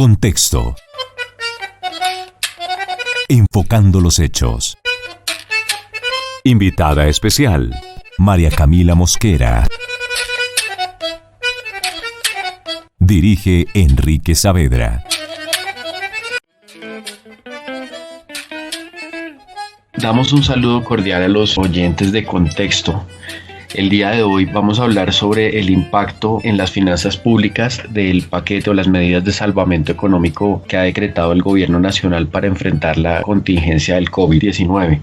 Contexto. Enfocando los hechos. Invitada especial, María Camila Mosquera. Dirige Enrique Saavedra. Damos un saludo cordial a los oyentes de Contexto. El día de hoy vamos a hablar sobre el impacto en las finanzas públicas del paquete o las medidas de salvamento económico que ha decretado el gobierno nacional para enfrentar la contingencia del COVID-19.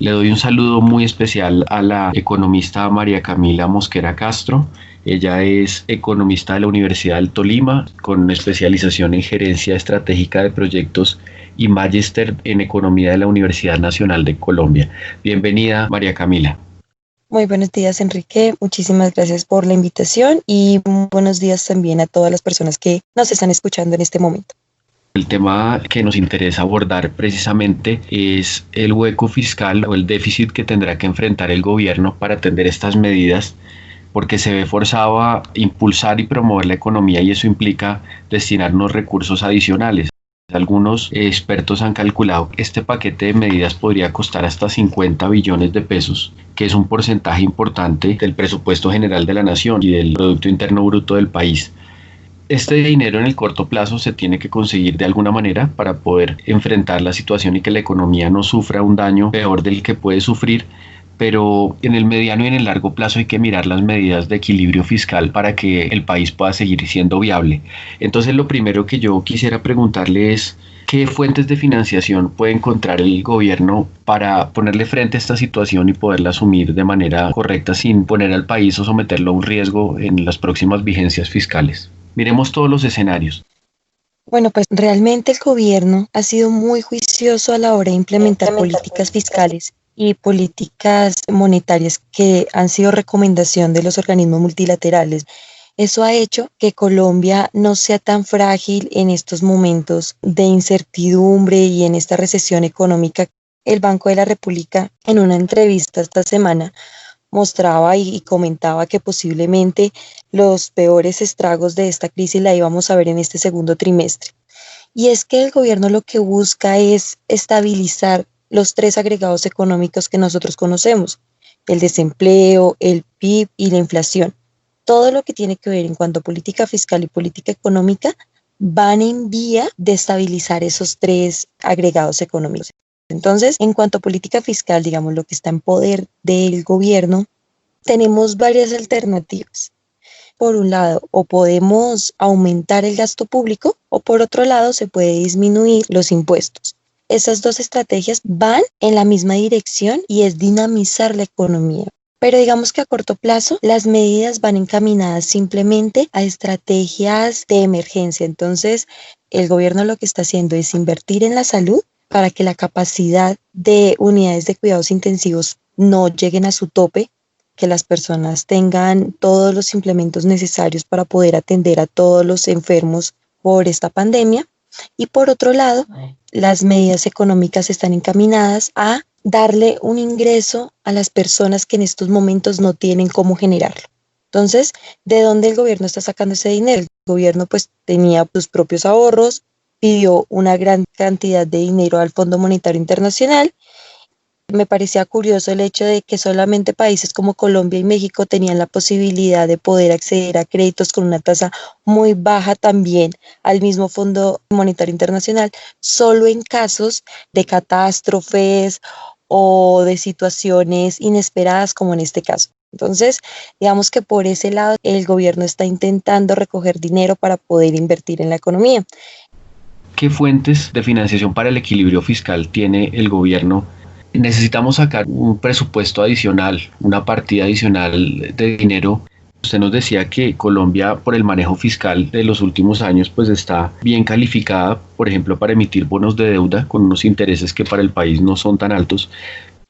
Le doy un saludo muy especial a la economista María Camila Mosquera Castro. Ella es economista de la Universidad del Tolima con especialización en gerencia estratégica de proyectos y magíster en economía de la Universidad Nacional de Colombia. Bienvenida, María Camila. Muy buenos días, Enrique. Muchísimas gracias por la invitación y buenos días también a todas las personas que nos están escuchando en este momento. El tema que nos interesa abordar precisamente es el hueco fiscal o el déficit que tendrá que enfrentar el gobierno para atender estas medidas, porque se ve forzado a impulsar y promover la economía y eso implica destinar unos recursos adicionales. Algunos expertos han calculado que este paquete de medidas podría costar hasta 50 billones de pesos, que es un porcentaje importante del presupuesto general de la nación y del Producto Interno Bruto del país. Este dinero en el corto plazo se tiene que conseguir de alguna manera para poder enfrentar la situación y que la economía no sufra un daño peor del que puede sufrir, pero en el mediano y en el largo plazo hay que mirar las medidas de equilibrio fiscal para que el país pueda seguir siendo viable. Entonces lo primero que yo quisiera preguntarle es ¿qué fuentes de financiación puede encontrar el gobierno para ponerle frente a esta situación y poderla asumir de manera correcta sin poner al país o someterlo a un riesgo en las próximas vigencias fiscales? Miremos todos los escenarios. Bueno, pues realmente el gobierno ha sido muy juicioso a la hora de implementar políticas fiscales y políticas monetarias que han sido recomendación de los organismos multilaterales. Eso ha hecho que Colombia no sea tan frágil en estos momentos de incertidumbre y en esta recesión económica. El Banco de la República, en una entrevista esta semana, mostraba y comentaba que posiblemente los peores estragos de esta crisis la íbamos a ver en este segundo trimestre. Y es que el gobierno lo que busca es estabilizar los tres agregados económicos que nosotros conocemos: el desempleo, el PIB y la inflación. Todo lo que tiene que ver en cuanto a política fiscal y política económica van en vía de estabilizar esos tres agregados económicos. Entonces, en cuanto a política fiscal, digamos, lo que está en poder del gobierno, tenemos varias alternativas. Por un lado, o podemos aumentar el gasto público o por otro lado se puede disminuir los impuestos. Esas dos estrategias van en la misma dirección y es dinamizar la economía. Pero digamos que a corto plazo las medidas van encaminadas simplemente a estrategias de emergencia. Entonces, el gobierno lo que está haciendo es invertir en la salud para que la capacidad de unidades de cuidados intensivos no lleguen a su tope, que las personas tengan todos los implementos necesarios para poder atender a todos los enfermos por esta pandemia. Y por otro lado, las medidas económicas están encaminadas a darle un ingreso a las personas que en estos momentos no tienen cómo generarlo. Entonces, ¿de dónde el gobierno está sacando ese dinero? El gobierno pues tenía sus propios ahorros, pidió una gran cantidad de dinero al Fondo Monetario Internacional. Me parecía curioso el hecho de que solamente países como Colombia y México tenían la posibilidad de poder acceder a créditos con una tasa muy baja también al mismo Fondo Monetario Internacional, solo en casos de catástrofes o de situaciones inesperadas como en este caso. Entonces, digamos que por ese lado el gobierno está intentando recoger dinero para poder invertir en la economía. ¿Qué fuentes de financiación para el equilibrio fiscal tiene el gobierno? Necesitamos sacar un presupuesto adicional, una partida adicional de dinero. Usted nos decía que Colombia, por el manejo fiscal de los últimos años, pues está bien calificada, por ejemplo, para emitir bonos de deuda con unos intereses que para el país no son tan altos,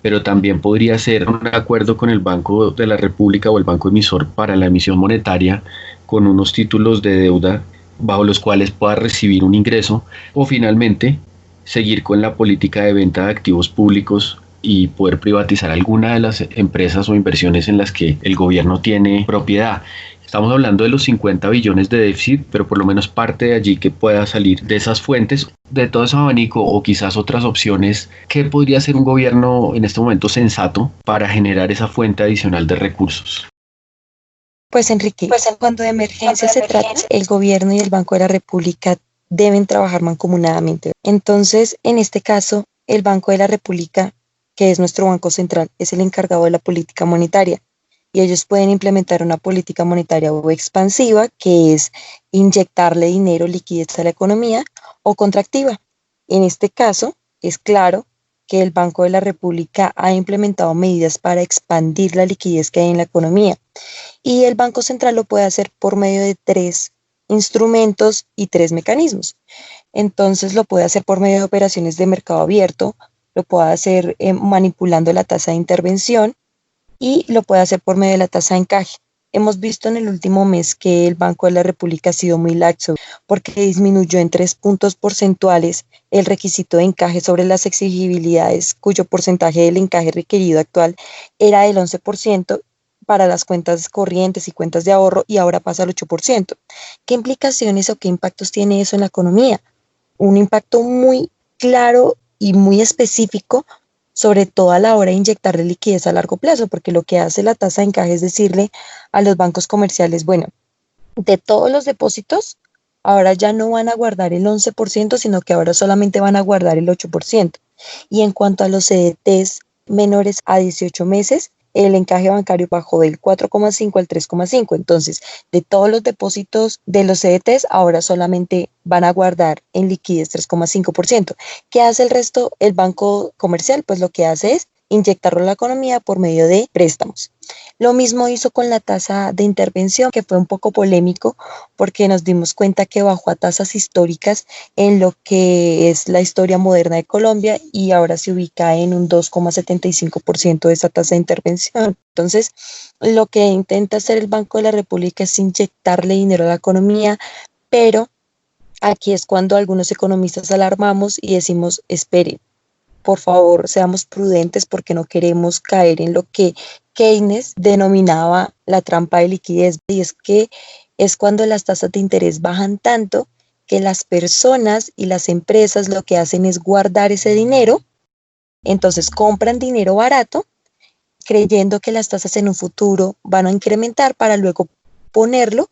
pero también podría ser un acuerdo con el Banco de la República o el banco emisor para la emisión monetaria con unos títulos de deuda bajo los cuales pueda recibir un ingreso, o finalmente seguir con la política de venta de activos públicos y poder privatizar alguna de las empresas o inversiones en las que el gobierno tiene propiedad. Estamos hablando de los 50 billones de déficit, pero por lo menos parte de allí que pueda salir de esas fuentes, de todo ese abanico o quizás otras opciones. ¿Qué podría hacer un gobierno en este momento sensato para generar esa fuente adicional de recursos? Pues Enrique, cuando de emergencia se trata, el gobierno y el Banco de la República deben trabajar mancomunadamente. Entonces, en este caso, el Banco de la República, que es nuestro banco central, es el encargado de la política monetaria y ellos pueden implementar una política monetaria o expansiva, que es inyectarle dinero, liquidez a la economía, o contractiva. En este caso, es claro que el Banco de la República ha implementado medidas para expandir la liquidez que hay en la economía y el Banco Central lo puede hacer por medio de 3 instrumentos y 3 mecanismos. Entonces lo puede hacer por medio de operaciones de mercado abierto, lo puede hacer manipulando la tasa de intervención y lo puede hacer por medio de la tasa de encaje. Hemos visto en el último mes que el Banco de la República ha sido muy laxo porque disminuyó en 3 puntos porcentuales el requisito de encaje sobre las exigibilidades, cuyo porcentaje del encaje requerido actual era del 11% para las cuentas corrientes y cuentas de ahorro y ahora pasa al 8%. ¿Qué implicaciones o qué impactos tiene eso en la economía? Un impacto muy claro y muy específico, sobre todo a la hora de inyectarle liquidez a largo plazo, porque lo que hace la tasa de encaje es decirle a los bancos comerciales, bueno, de todos los depósitos, ahora ya no van a guardar el 11%, sino que ahora solamente van a guardar el 8%. Y en cuanto a los CDTs menores a 18 meses, el encaje bancario bajó del 4,5 al 3,5. Entonces, de todos los depósitos de los CDTs, ahora solamente van a guardar en liquidez 3,5%. ¿Qué hace el resto? El banco comercial, pues lo que hace es inyectarlo a la economía por medio de préstamos. Lo mismo hizo con la tasa de intervención, que fue un poco polémico porque nos dimos cuenta que bajó a tasas históricas en lo que es la historia moderna de Colombia y ahora se ubica en un 2,75% de esa tasa de intervención. Entonces, lo que intenta hacer el Banco de la República es inyectarle dinero a la economía, pero aquí es cuando algunos economistas alarmamos y decimos, esperen, por favor, seamos prudentes porque no queremos caer en lo que Keynes denominaba la trampa de liquidez, y es que es cuando las tasas de interés bajan tanto que las personas y las empresas lo que hacen es guardar ese dinero, entonces compran dinero barato creyendo que las tasas en un futuro van a incrementar para luego ponerlo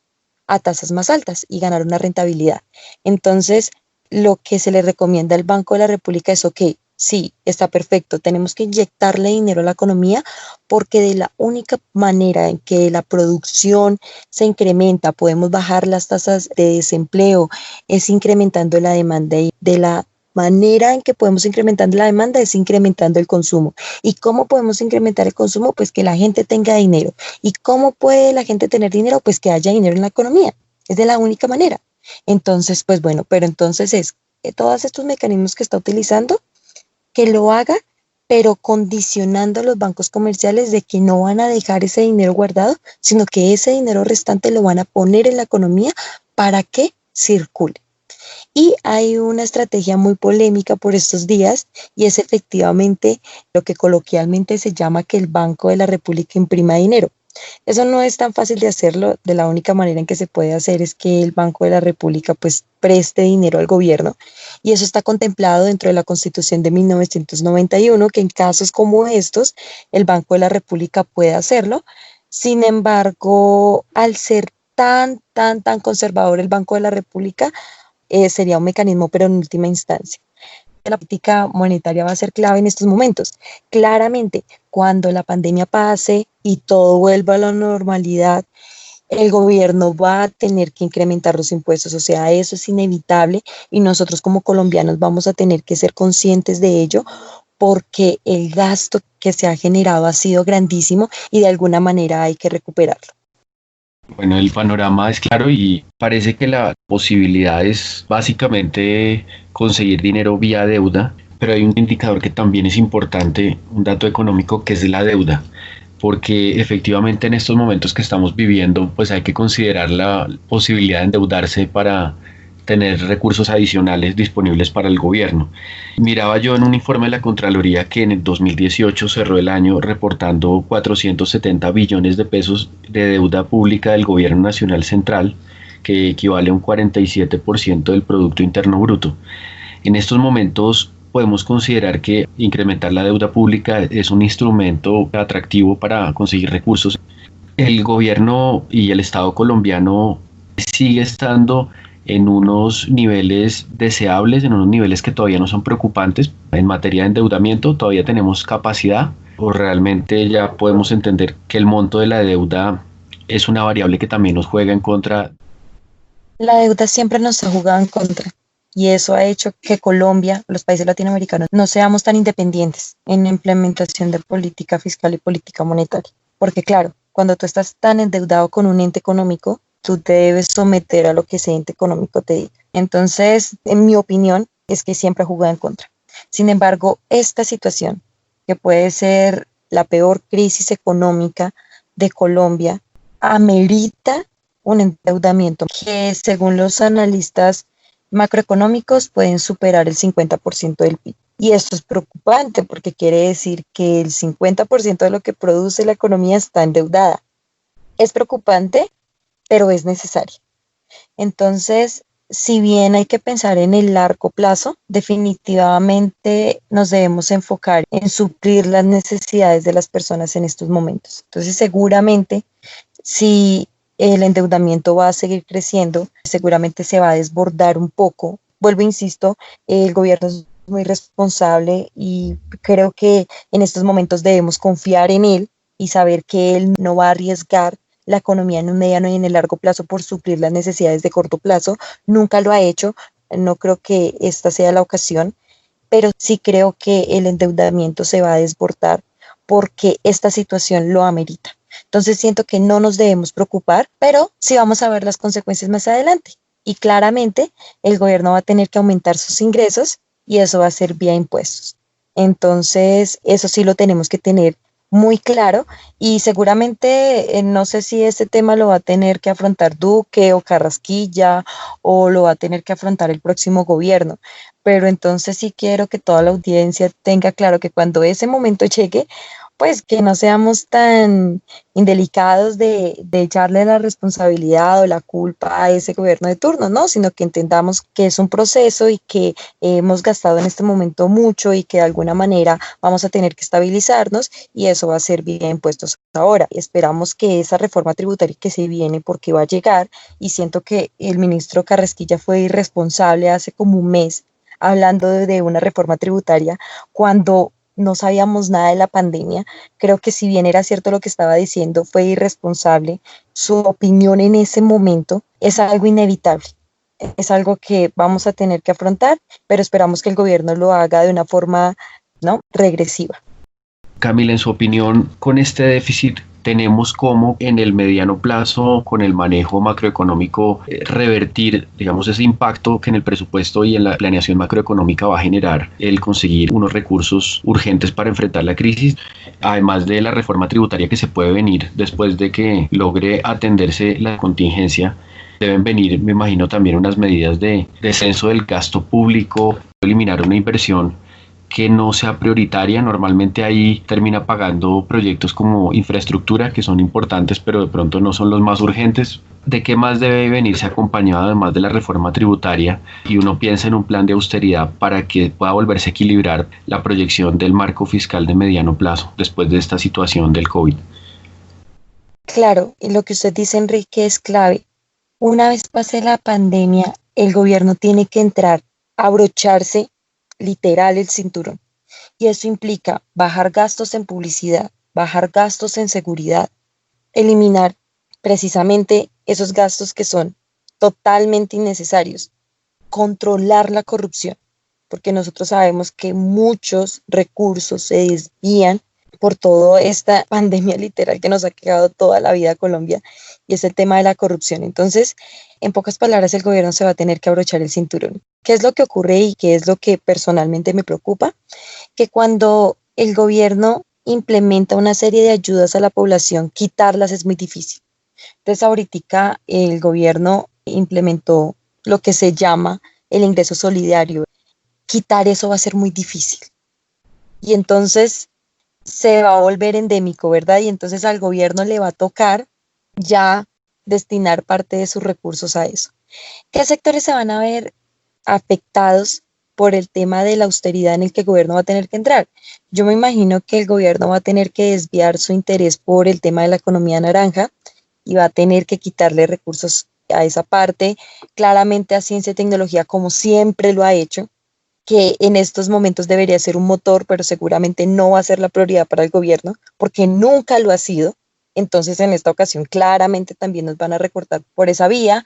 a tasas más altas y ganar una rentabilidad. Entonces, lo que se le recomienda al Banco de la República es, ok, sí, está perfecto, tenemos que inyectarle dinero a la economía porque de la única manera en que la producción se incrementa, podemos bajar las tasas de desempleo, es incrementando la demanda y de la manera en que podemos incrementando la demanda es incrementando el consumo. ¿Y cómo podemos incrementar el consumo? Pues que la gente tenga dinero. ¿Y cómo puede la gente tener dinero? Pues que haya dinero en la economía. Es de la única manera. Entonces, pues bueno, pero entonces es todos estos mecanismos que está utilizando, que lo haga, pero condicionando a los bancos comerciales de que no van a dejar ese dinero guardado, sino que ese dinero restante lo van a poner en la economía para que circule. Y hay una estrategia muy polémica por estos días y es efectivamente lo que coloquialmente se llama que el Banco de la República imprima dinero. Eso no es tan fácil de hacerlo, de la única manera en que se puede hacer es que el Banco de la República pues preste dinero al gobierno y eso está contemplado dentro de la Constitución de 1991, que en casos como estos el Banco de la República puede hacerlo. Sin embargo, al ser tan conservador el Banco de la República, sería un mecanismo, pero en última instancia. La política monetaria va a ser clave en estos momentos. Claramente, cuando la pandemia pase y todo vuelva a la normalidad, el gobierno va a tener que incrementar los impuestos, o sea, eso es inevitable y nosotros como colombianos vamos a tener que ser conscientes de ello porque el gasto que se ha generado ha sido grandísimo y de alguna manera hay que recuperarlo. Bueno, el panorama es claro y parece que la posibilidad es básicamente conseguir dinero vía deuda, pero hay un indicador que también es importante, un dato económico que es la deuda, porque efectivamente en estos momentos que estamos viviendo, pues hay que considerar la posibilidad de endeudarse para tener recursos adicionales disponibles para el gobierno. Miraba yo en un informe de la Contraloría que en el 2018 cerró el año reportando 470 billones de pesos de deuda pública del gobierno nacional central, que equivale a un 47% del Producto Interno Bruto. En estos momentos podemos considerar que incrementar la deuda pública es un instrumento atractivo para conseguir recursos. El gobierno y el Estado colombiano sigue estando en unos niveles deseables, en unos niveles que todavía no son preocupantes. En materia de endeudamiento todavía tenemos capacidad, o realmente ya podemos entender que el monto de la deuda es una variable que también nos juega en contra. La deuda siempre nos ha jugado en contra y eso ha hecho que Colombia, los países latinoamericanos, no seamos tan independientes en la implementación de política fiscal y política monetaria. Porque claro, cuando tú estás tan endeudado con un ente económico, tú te debes someter a lo que ese ente económico te diga. Entonces, en mi opinión, es que siempre ha jugado en contra. Sin embargo, esta situación, que puede ser la peor crisis económica de Colombia, amerita un endeudamiento que, según los analistas macroeconómicos, pueden superar el 50% del PIB. Y esto es preocupante porque quiere decir que el 50% de lo que produce la economía está endeudada. Es preocupante, pero es necesario. Entonces, si bien hay que pensar en el largo plazo, definitivamente nos debemos enfocar en suplir las necesidades de las personas en estos momentos. Entonces, seguramente, si el endeudamiento va a seguir creciendo, seguramente se va a desbordar un poco. Vuelvo, insisto, el gobierno es muy responsable y creo que en estos momentos debemos confiar en él y saber que él no va a arriesgar la economía en un mediano y en el largo plazo por suplir las necesidades de corto plazo. Nunca lo ha hecho, no creo que esta sea la ocasión, pero sí creo que el endeudamiento se va a desbordar porque esta situación lo amerita. Entonces siento que no nos debemos preocupar, pero sí vamos a ver las consecuencias más adelante. Y claramente el gobierno va a tener que aumentar sus ingresos y eso va a ser vía impuestos. Entonces eso sí lo tenemos que tener muy claro y seguramente no sé si este tema lo va a tener que afrontar Duque o Carrasquilla o lo va a tener que afrontar el próximo gobierno, pero entonces sí quiero que toda la audiencia tenga claro que cuando ese momento llegue, pues que no seamos tan indelicados de echarle la responsabilidad o la culpa a ese gobierno de turno, ¿no? Sino que entendamos que es un proceso y que hemos gastado en este momento mucho y que de alguna manera vamos a tener que estabilizarnos y eso va a ser vía impuestos ahora. Esperamos que esa reforma tributaria que se viene, porque va a llegar, y siento que el ministro Carrasquilla fue irresponsable hace como un mes hablando de una reforma tributaria cuando no sabíamos nada de la pandemia. Creo que si bien era cierto lo que estaba diciendo, fue irresponsable. Su opinión en ese momento es algo inevitable. Es algo que vamos a tener que afrontar, pero esperamos que el gobierno lo haga de una forma, ¿no?, regresiva. Camila, en su opinión, con este déficit, ¿tenemos cómo en el mediano plazo, con el manejo macroeconómico, revertir, digamos, ese impacto que en el presupuesto y en la planeación macroeconómica va a generar el conseguir unos recursos urgentes para enfrentar la crisis, además de la reforma tributaria que se puede venir después de que logre atenderse la contingencia? Deben venir, me imagino, también unas medidas de descenso del gasto público, eliminar una inversión que no sea prioritaria. Normalmente ahí termina pagando proyectos como infraestructura, que son importantes, pero de pronto no son los más urgentes. ¿De qué más debe venirse acompañado, además de la reforma tributaria? Y uno piensa en un plan de austeridad para que pueda volverse a equilibrar la proyección del marco fiscal de mediano plazo después de esta situación del COVID. Claro, y lo que usted dice, Enrique, es clave. Una vez pase la pandemia, el gobierno tiene que entrar a abrocharse literal el cinturón. Y eso implica bajar gastos en publicidad, bajar gastos en seguridad, eliminar precisamente esos gastos que son totalmente innecesarios, controlar la corrupción, porque nosotros sabemos que muchos recursos se desvían por toda esta pandemia literal que nos ha quedado toda la vida a Colombia, y es el tema de la corrupción. Entonces, en pocas palabras, el gobierno se va a tener que abrochar el cinturón. ¿Qué es lo que ocurre y qué es lo que personalmente me preocupa? Que cuando el gobierno implementa una serie de ayudas a la población, quitarlas es muy difícil. Entonces, ahorita el gobierno implementó lo que se llama el ingreso solidario. Quitar eso va a ser muy difícil. Y entonces se va a volver endémico, ¿verdad? Y entonces al gobierno le va a tocar ya destinar parte de sus recursos a eso. ¿Qué sectores se van a ver afectados por el tema de la austeridad en el que el gobierno va a tener que entrar? Yo me imagino que el gobierno va a tener que desviar su interés por el tema de la economía naranja y va a tener que quitarle recursos a esa parte, claramente a ciencia y tecnología, como siempre lo ha hecho, que en estos momentos debería ser un motor, pero seguramente no va a ser la prioridad para el gobierno, porque nunca lo ha sido. Entonces, en esta ocasión, claramente también nos van a recortar por esa vía.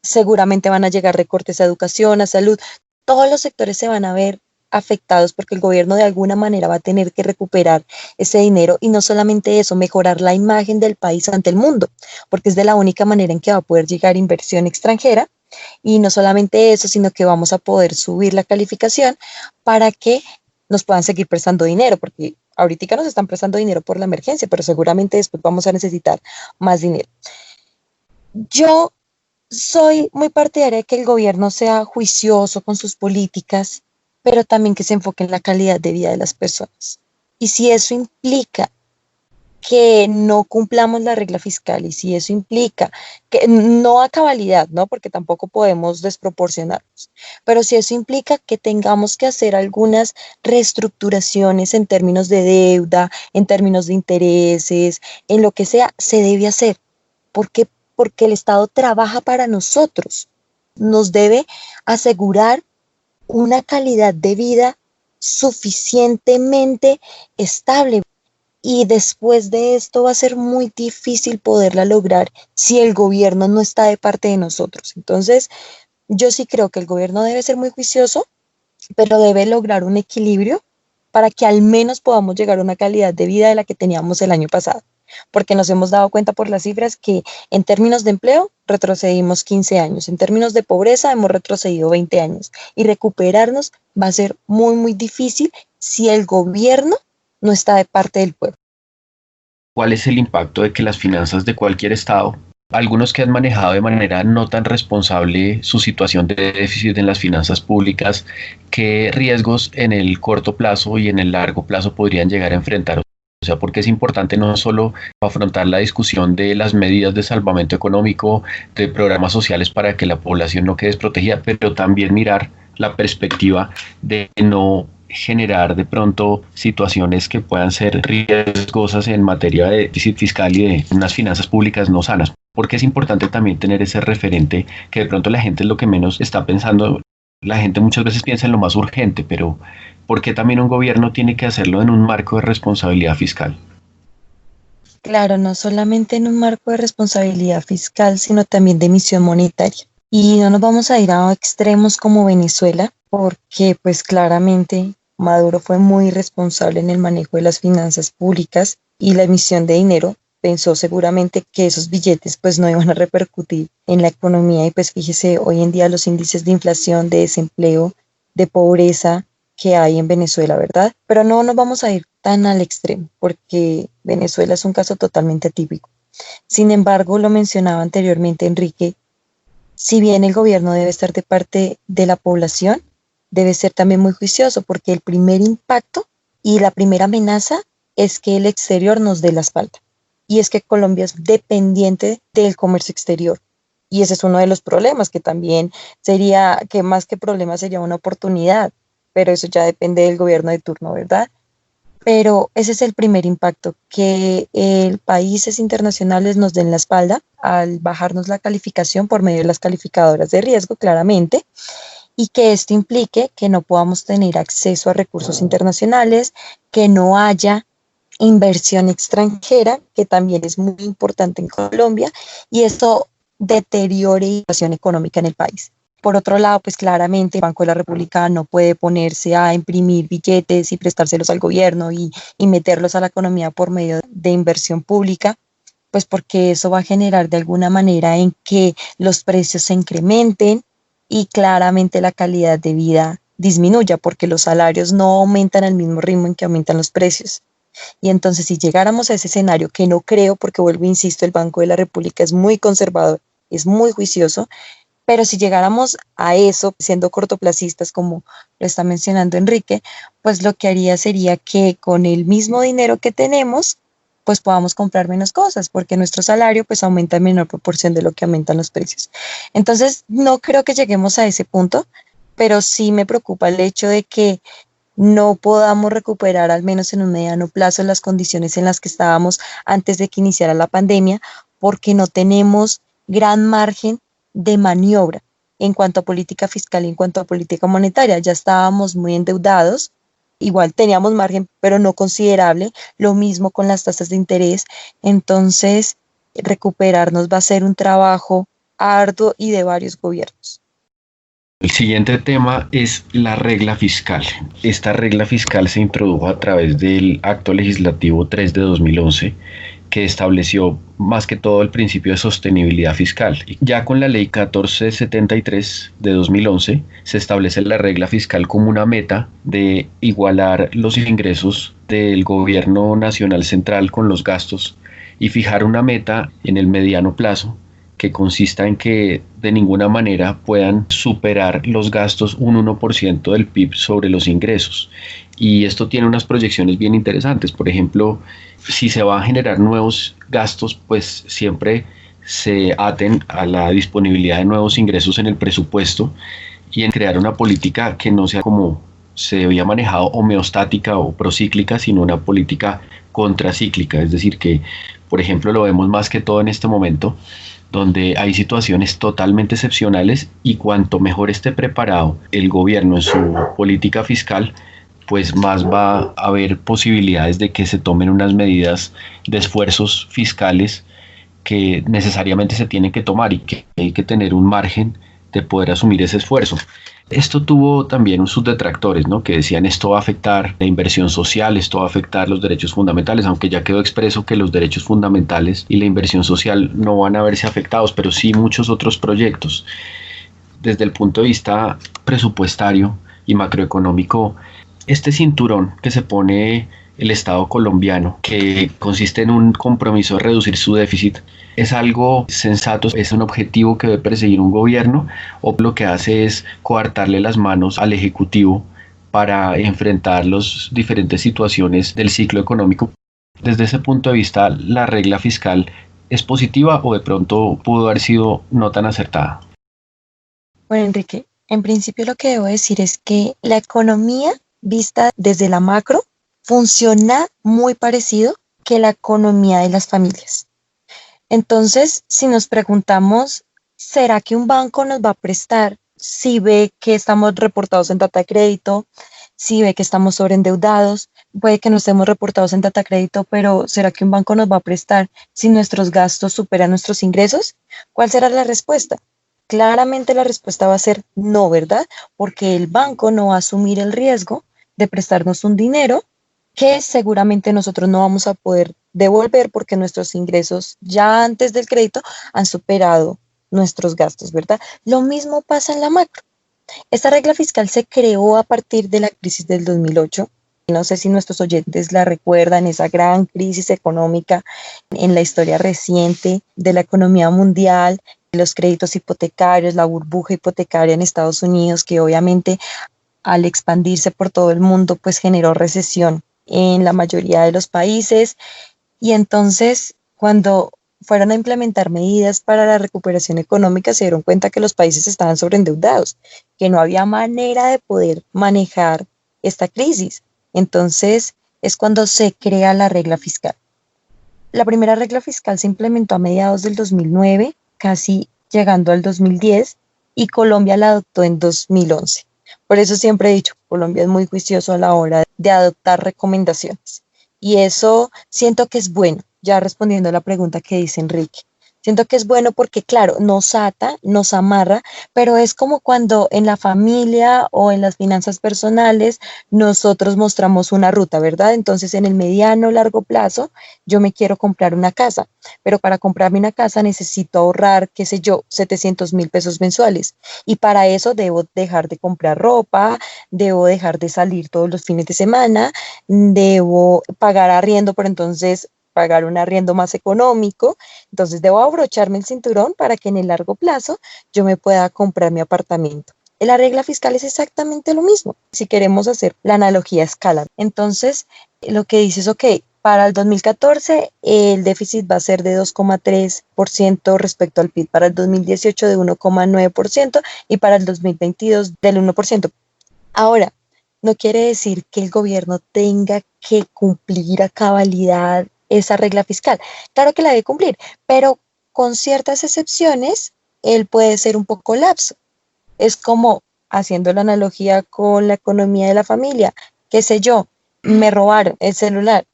Seguramente van a llegar recortes a educación, a salud. Todos los sectores se van a ver afectados porque el gobierno de alguna manera va a tener que recuperar ese dinero y no solamente eso, mejorar la imagen del país ante el mundo, porque es de la única manera en que va a poder llegar inversión extranjera. Y no solamente eso, sino que vamos a poder subir la calificación para que nos puedan seguir prestando dinero, porque ahorita nos están prestando dinero por la emergencia, pero seguramente después vamos a necesitar más dinero. Yo soy muy partidaria de que el gobierno sea juicioso con sus políticas, pero también que se enfoque en la calidad de vida de las personas. Y si eso implica que no cumplamos la regla fiscal y si eso implica que no a cabalidad, ¿no? Porque tampoco podemos desproporcionarnos, pero si eso implica que tengamos que hacer algunas reestructuraciones en términos de deuda, en términos de intereses, en lo que sea, se debe hacer. ¿Por qué? Porque el Estado trabaja para nosotros, nos debe asegurar una calidad de vida suficientemente estable. Y después de esto va a ser muy difícil poderla lograr si el gobierno no está de parte de nosotros. Entonces, yo sí creo que el gobierno debe ser muy juicioso, pero debe lograr un equilibrio para que al menos podamos llegar a una calidad de vida de la que teníamos el año pasado. Porque nos hemos dado cuenta por las cifras que en términos de empleo retrocedimos 15 años, en términos de pobreza hemos retrocedido 20 años y recuperarnos va a ser muy, muy difícil si el gobierno no está de parte del pueblo. ¿Cuál es el impacto de que las finanzas de cualquier estado, algunos que han manejado de manera no tan responsable su situación de déficit en las finanzas públicas, qué riesgos en el corto plazo y en el largo plazo podrían llegar a enfrentar? O sea, porque es importante no solo afrontar la discusión de las medidas de salvamento económico, de programas sociales para que la población no quede desprotegida, pero también mirar la perspectiva de no generar de pronto situaciones que puedan ser riesgosas en materia de déficit fiscal y de unas finanzas públicas no sanas. Porque es importante también tener ese referente que de pronto la gente es lo que menos está pensando. La gente muchas veces piensa en lo más urgente, pero ¿por qué también un gobierno tiene que hacerlo en un marco de responsabilidad fiscal? Claro, no solamente en un marco de responsabilidad fiscal, sino también de emisión monetaria. Y no nos vamos a ir a extremos como Venezuela, porque pues claramente Maduro fue muy irresponsable en el manejo de las finanzas públicas y la emisión de dinero. Pensó seguramente que esos billetes pues no iban a repercutir en la economía y pues fíjese hoy en día los índices de inflación, de desempleo, de pobreza que hay en Venezuela, ¿verdad? Pero no nos vamos a ir tan al extremo porque Venezuela es un caso totalmente atípico. Sin embargo, lo mencionaba anteriormente Enrique, si bien el gobierno debe estar de parte de la población, debe ser también muy juicioso porque el primer impacto y la primera amenaza es que el exterior nos dé la espalda. Y es que Colombia es dependiente del comercio exterior. Y ese es uno de los problemas, que también sería, que más que problema sería una oportunidad, pero eso ya depende del gobierno de turno, ¿verdad? Pero ese es el primer impacto, que países internacionales nos den la espalda al bajarnos la calificación por medio de las calificadoras de riesgo, claramente, y que esto implique que no podamos tener acceso a recursos internacionales, que no haya inversión extranjera, que también es muy importante en Colombia, y esto deteriore la situación económica en el país. Por otro lado, pues claramente el Banco de la República no puede ponerse a imprimir billetes y prestárselos al gobierno y meterlos a la economía por medio de inversión pública, pues porque eso va a generar de alguna manera en que los precios se incrementen y claramente la calidad de vida disminuya, porque los salarios no aumentan al mismo ritmo en que aumentan los precios. Y entonces si llegáramos a ese escenario, que no creo, porque vuelvo e insisto, el Banco de la República es muy conservador, es muy juicioso, Pero si llegáramos a eso, siendo cortoplacistas, como lo está mencionando Enrique, pues lo que haría sería que con el mismo dinero que tenemos, pues podamos comprar menos cosas, porque nuestro salario pues aumenta en menor proporción de lo que aumentan los precios. Entonces, no creo que lleguemos a ese punto, pero sí me preocupa el hecho de que no podamos recuperar, al menos en un mediano plazo, las condiciones en las que estábamos antes de que iniciara la pandemia, porque no tenemos gran margen de maniobra en cuanto a política fiscal y en cuanto a política monetaria. Ya estábamos muy endeudados, igual teníamos margen, pero no considerable, lo mismo con las tasas de interés. Entonces, recuperarnos va a ser un trabajo arduo y de varios gobiernos. El siguiente tema es la regla fiscal. Esta regla fiscal se introdujo a través del Acto Legislativo 3 de 2011, que estableció más que todo el principio de sostenibilidad fiscal. Ya con la Ley 1473 de 2011 se establece la regla fiscal como una meta de igualar los ingresos del gobierno nacional central con los gastos y fijar una meta en el mediano plazo que consista en que de ninguna manera puedan superar los gastos un 1% del PIB sobre los ingresos. Y esto tiene unas proyecciones bien interesantes. Por ejemplo, si se van a generar nuevos gastos, pues siempre se aten a la disponibilidad de nuevos ingresos en el presupuesto y en crear una política que no sea como se había manejado homeostática o procíclica, sino una política contracíclica. Es decir, que, por ejemplo, lo vemos más que todo en este momento, donde hay situaciones totalmente excepcionales y cuanto mejor esté preparado el gobierno en su política fiscal, pues más va a haber posibilidades de que se tomen unas medidas de esfuerzos fiscales que necesariamente se tienen que tomar y que hay que tener un margen de poder asumir ese esfuerzo. Esto tuvo también sus detractores, ¿no? Que decían esto va a afectar la inversión social, esto va a afectar los derechos fundamentales, aunque ya quedó expreso que los derechos fundamentales y la inversión social no van a verse afectados, pero sí muchos otros proyectos. Desde el punto de vista presupuestario y macroeconómico, este cinturón que se pone el Estado colombiano, que consiste en un compromiso de reducir su déficit, ¿es algo sensato? ¿Es un objetivo que debe perseguir un gobierno? ¿O lo que hace es coartarle las manos al Ejecutivo para enfrentar las diferentes situaciones del ciclo económico? Desde ese punto de vista, ¿la regla fiscal es positiva o de pronto pudo haber sido no tan acertada? Bueno, Enrique, en principio lo que debo decir es que la economía vista desde la macro funciona muy parecido que la economía de las familias. Entonces, si nos preguntamos, ¿será que un banco nos va a prestar si ve que estamos reportados en data de crédito, si ve que estamos sobreendeudados? Puede que no estemos reportados en data de crédito, pero ¿será que un banco nos va a prestar si nuestros gastos superan nuestros ingresos? ¿Cuál será la respuesta? Claramente la respuesta va a ser no, ¿verdad? Porque el banco no va a asumir el riesgo de prestarnos un dinero que seguramente nosotros no vamos a poder devolver porque nuestros ingresos ya antes del crédito han superado nuestros gastos, ¿verdad? Lo mismo pasa en la macro. Esta regla fiscal se creó a partir de la crisis del 2008. No sé si nuestros oyentes la recuerdan, esa gran crisis económica en la historia reciente de la economía mundial, los créditos hipotecarios, la burbuja hipotecaria en Estados Unidos, que obviamente al expandirse por todo el mundo, pues generó recesión en la mayoría de los países. Y entonces, cuando fueron a implementar medidas para la recuperación económica, se dieron cuenta que los países estaban sobreendeudados, que no había manera de poder manejar esta crisis. Entonces, es cuando se crea la regla fiscal. La primera regla fiscal se implementó a mediados del 2009, casi llegando al 2010, y Colombia la adoptó en 2011. Por eso siempre he dicho, Colombia es muy juicioso a la hora de adoptar recomendaciones. Y eso siento que es bueno, ya respondiendo a la pregunta que dice Enrique. Siento que es bueno porque, claro, nos ata, nos amarra, pero es como cuando en la familia o en las finanzas personales nosotros mostramos una ruta, ¿verdad? Entonces, en el mediano, largo plazo, yo me quiero comprar una casa, pero para comprarme una casa necesito ahorrar, qué sé yo, 700.000 pesos mensuales. Y para eso debo dejar de comprar ropa, debo dejar de salir todos los fines de semana, debo pagar arriendo, pero entonces pagar un arriendo más económico, entonces debo abrocharme el cinturón para que en el largo plazo yo me pueda comprar mi apartamento. La regla fiscal es exactamente lo mismo, si queremos hacer la analogía a escala. Entonces, lo que dices, ok, para el 2014 el déficit va a ser de 2,3% respecto al PIB, para el 2018 de 1,9% y para el 2022 del 1%. Ahora, no quiere decir que el gobierno tenga que cumplir a cabalidad esa regla fiscal. Claro que la debe cumplir, pero con ciertas excepciones, él puede ser un poco lapso. Es como, haciendo la analogía con la economía de la familia, qué sé yo, me robaron el celular,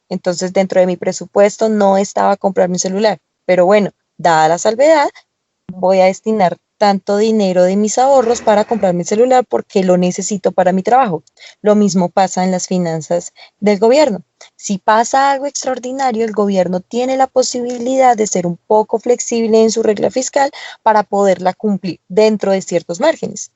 entonces dentro de mi presupuesto no estaba comprar mi celular, pero bueno, dada la salvedad, voy a destinar tanto dinero de mis ahorros para comprar mi celular porque lo necesito para mi trabajo. Lo mismo pasa en las finanzas del gobierno. Si pasa algo extraordinario, el gobierno tiene la posibilidad de ser un poco flexible en su regla fiscal para poderla cumplir dentro de ciertos márgenes.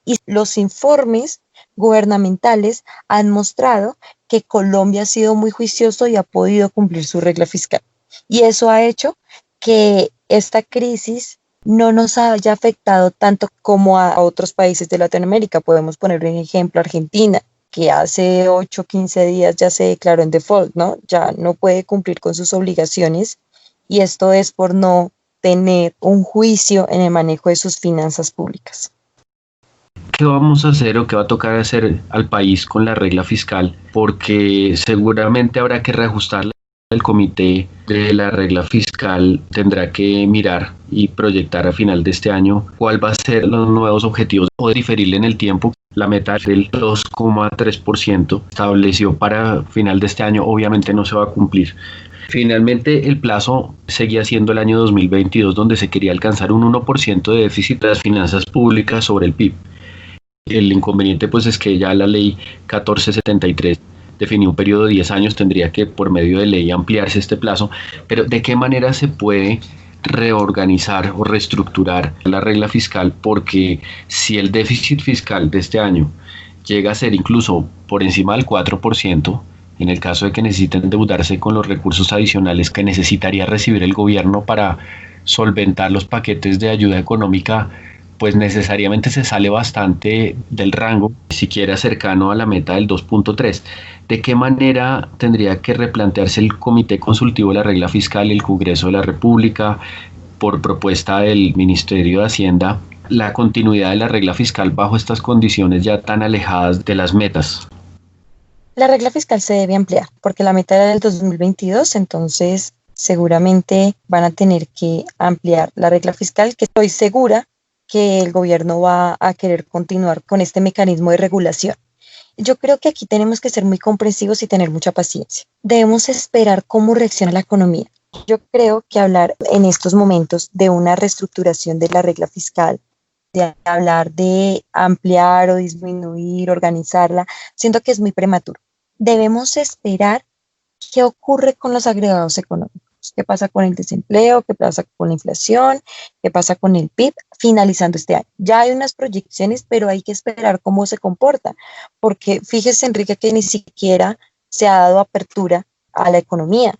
Y los informes gubernamentales han mostrado que Colombia ha sido muy juicioso y ha podido cumplir su regla fiscal. Y eso ha hecho que esta crisis no nos haya afectado tanto como a otros países de Latinoamérica. Podemos poner un ejemplo, Argentina, que hace 8 o 15 días ya se declaró en default, ¿no? Ya no puede cumplir con sus obligaciones y esto es por no tener un juicio en el manejo de sus finanzas públicas. ¿Qué vamos a hacer o qué va a tocar hacer al país con la regla fiscal? Porque seguramente habrá que reajustarla. El comité de la regla fiscal tendrá que mirar y proyectar a final de este año cuál va a ser los nuevos objetivos o diferirle en el tiempo. La meta del 2,3% estableció para final de este año obviamente no se va a cumplir. Finalmente el plazo seguía siendo el año 2022 donde se quería alcanzar un 1% de déficit de las finanzas públicas sobre el PIB. El inconveniente pues es que ya la ley 1473 definió un periodo de 10 años, tendría que por medio de ley ampliarse este plazo, pero ¿de qué manera se puede reorganizar o reestructurar la regla fiscal? Porque si el déficit fiscal de este año llega a ser incluso por encima del 4%, en el caso de que necesiten endeudarse con los recursos adicionales que necesitaría recibir el gobierno para solventar los paquetes de ayuda económica, pues necesariamente se sale bastante del rango, siquiera cercano a la meta del 2,3. ¿De qué manera tendría que replantearse el Comité Consultivo de la Regla Fiscal y el Congreso de la República, por propuesta del Ministerio de Hacienda, la continuidad de la regla fiscal bajo estas condiciones ya tan alejadas de las metas? La regla fiscal se debe ampliar porque la meta era del 2022, entonces seguramente van a tener que ampliar la regla fiscal, que estoy segura que el gobierno va a querer continuar con este mecanismo de regulación. Yo creo que aquí tenemos que ser muy comprensivos y tener mucha paciencia. Debemos esperar cómo reacciona la economía. Yo creo que hablar en estos momentos de una reestructuración de la regla fiscal, de hablar de ampliar o disminuir, organizarla, siento que es muy prematuro. Debemos esperar qué ocurre con los agregados económicos. ¿Qué pasa con el desempleo? ¿Qué pasa con la inflación? ¿Qué pasa con el PIB finalizando este año? Ya hay unas proyecciones, pero hay que esperar cómo se comporta, porque fíjese, Enrique, que ni siquiera se ha dado apertura a la economía.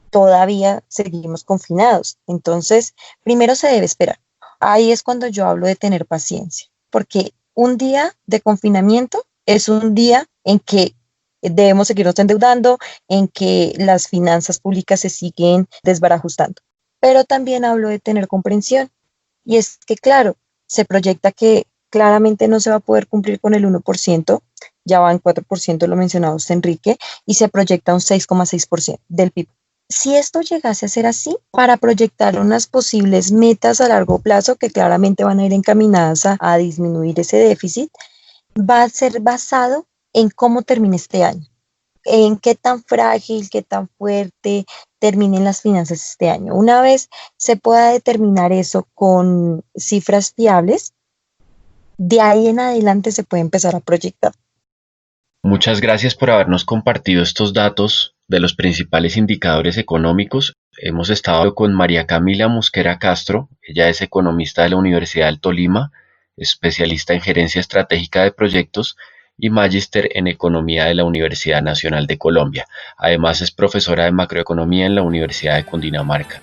Todavía seguimos confinados. Entonces, primero se debe esperar. Ahí es cuando yo hablo de tener paciencia, porque un día de confinamiento es un día en que debemos seguirnos endeudando, en que las finanzas públicas se siguen desbarajustando. Pero también hablo de tener comprensión. Y es que, claro, se proyecta que claramente no se va a poder cumplir con el 1%, ya va en 4%, lo mencionaba usted, Enrique, y se proyecta un 6,6% del PIB. Si esto llegase a ser así, para proyectar unas posibles metas a largo plazo que claramente van a ir encaminadas a disminuir ese déficit, va a ser basado en cómo termine este año, en qué tan frágil, qué tan fuerte terminen las finanzas este año. Una vez se pueda determinar eso con cifras fiables, de ahí en adelante se puede empezar a proyectar. Muchas gracias por habernos compartido estos datos de los principales indicadores económicos. Hemos estado con María Camila Mosquera Castro, ella es economista de la Universidad del Tolima, especialista en gerencia estratégica de proyectos, y magíster en Economía de la Universidad Nacional de Colombia. Además es profesora de Macroeconomía en la Universidad de Cundinamarca.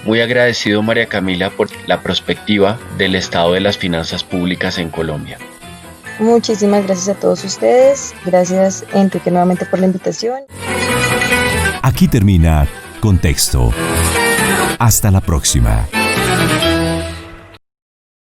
Muy agradecido, María Camila, por la perspectiva del estado de las finanzas públicas en Colombia. Muchísimas gracias a todos ustedes. Gracias, Enrique, nuevamente por la invitación. Aquí termina Contexto. Hasta la próxima.